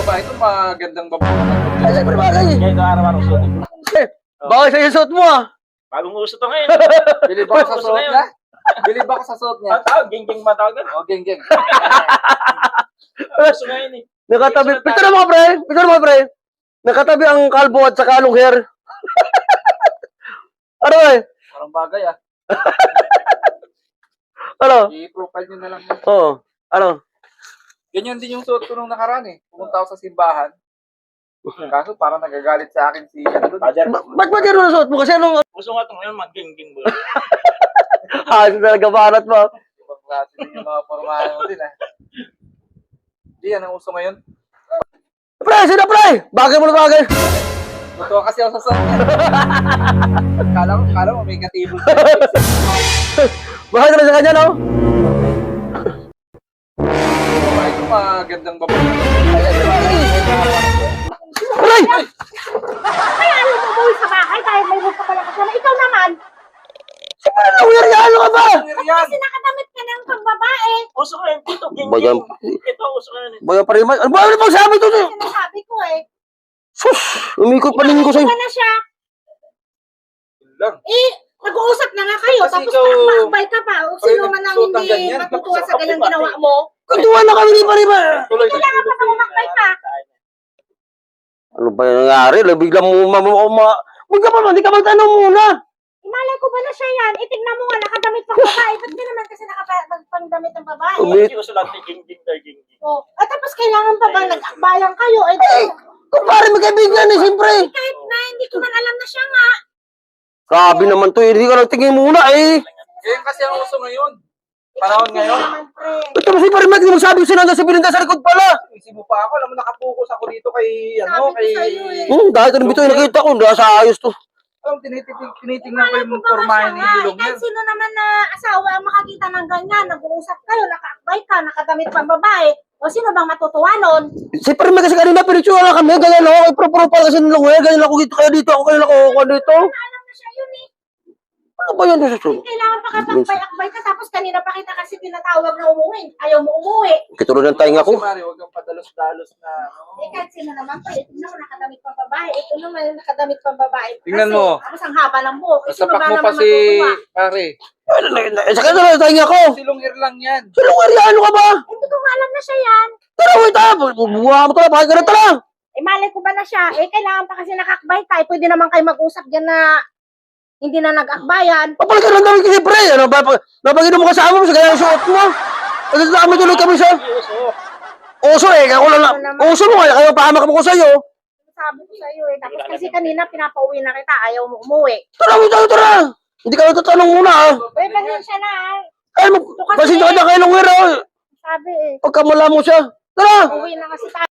ba? Ito magandang babae. Ay, siyempre bagay. Kaya ito araw-araw suotin ko. Bagay sa suot mo ah. Bagong uso to ngayon. Bilib ako sa suot niya. Bilib ako sa suot niya. Ang tawag, geng-geng matawag na. O, geng-geng. Uso ngayon eh. Nakatabi. Picture mo pre. Picture mo pre. Nakatabi ang kalbo at saka long hair. Ano eh? Parang bagay ah. Ano? I-profile nyo na lang yan. Oo. Ano? Ganyan din yung suot ko nung nakaraan eh. Pumunta ako sa simbahan. Kaso parang nagagalit sa akin si ano doon. Roger. Ba't ba gano'n ang suot mo? Kasi anong Uso nga ito ngayon, mag-geng-geng mo. halos talaga banat mo. Ibang klase din yung mga pormahan mo din ah. Hindi yan ang uso ngayon. Pre, sino pre? Bagay mo na bagay. Totoo kasi ako sa suot niya. Kala mo may katibol. Bakit na sa kanya, no? Ito magandang babae. Pre! Kaya ayaw mo umuwi sa bahay dahil may rupa pala kasama. Ikaw naman, Ano long hair yan? Ano ka ba? Yan. kasi nakadamit ka ng pagbabae. Uso ngayon dito, Bayan. geng-geng. Ito, uso ngayon. Bayan pa rin man. Ano ba? Ano bang sabi ito? Sinasabi ko eh. Sus! Umikot pa rin ko sa'yo. Iba na siya. Yun lang. Eh, nag-uusap na nga kayo. Kasi Tapos ikaw- makakbay ka pa. O sino man ang nagsuot ng hindi ganyan. matutuwa sa ganyang ginawa mo. Kuntuan na kami ni Pariba. Tuloy. Kailangan pa umakbay ka. Ano ba yung nangyari? Bigla mo Huwag ka pa, hindi ka magtanong muna. Imalay ko ba na siya yan? Itignan mo nga, nakadamit pang babae. Ba't di naman kasi nakapagdamit ng babae? Umi- Hindi uso lang ito, geng-geng tayo, geng-geng. O, at tapos kailangan pa ba nag-akbayan kayo? Eh, Kung pare magkaibigan eh, siyempre. kahit na hindi ko man alam na siya nga. Sabi naman to, hindi ka nagtingin muna eh. Ganyan kasi ang uso ngayon. Panahon ngayon. Naman, pre. Ito kasi Pariba, hindi magsabi ko sinanda sa pilinda sa likod pala. Isip mo pa ako, alam mo nakapokus ako dito kay ano, Sabi ko kay sa'yo eh. Dahil ka nabito yung nakita ko, hindi sa ayos to. alam tinitingnan ko Malay yung ko ba pormahan ni siya nga? Bilong Kahit yan. sino naman na asawa ang makakita ng ganyan, nag-uusap kayo, nakaakbay ka, nakadamit pang babae, o sino bang matutuwa nun? Si Pariba kasi kanina, pinitsura kami, ganyan ako, pro-profile kasi nung ganyan ako dito, kaya dito ako, kaya ako dito. Alam na siya yun eh. Ano ba yan sa susunod? Kailangan pa kapag-akbay ka, tapos kanina pa kita kasi tinatawag na umuwi. Ayaw mo umuwi. Kitulog ng tainga ko. Si Mari, huwag kang padalos-dalos na ano. Eh kahit sino naman pa, ito naman nakadamit pang babae, ito naman nakadamit pang babae. Tingnan Kasi, mo. Tapos ang haba ng buhok, eh, sino Nasapak ba mo naman pa si matutuwa? pare. Sa kanya na tainga ko. Silong ear lang yan. Silong area, ano ka ba? Hindi ko nga alam na siya yan. Tara, wait up! Buha mo tala, bakit ka na tala? Eh malay ko ba na siya? Eh kailangan pa kasi nakakbay ka. Eh, pwede naman kayo mag-usap dyan na hindi na nag-akbayan. Papalik ka lang namin kasi pre. Ano ba? Napaginom mo kasama mo sa kanya yung suot mo. At ito kami tuloy kami sa... Hindi uso. Uso eh, ako lang uso mo nga, kaya pahamak mo ko sa'yo. Sabi ko sa'yo eh. Tapos kasi kanina pinapauwi na kita, ayaw mo umuwi. Tara, wait up, tara! Hindi ka natatanong muna ah. Eh, pasensya na ah. Ay, pasensya ka na kayo ng wira. Sabi eh. Pagkamala mo siya. Tara! Uwi na kasi tayo.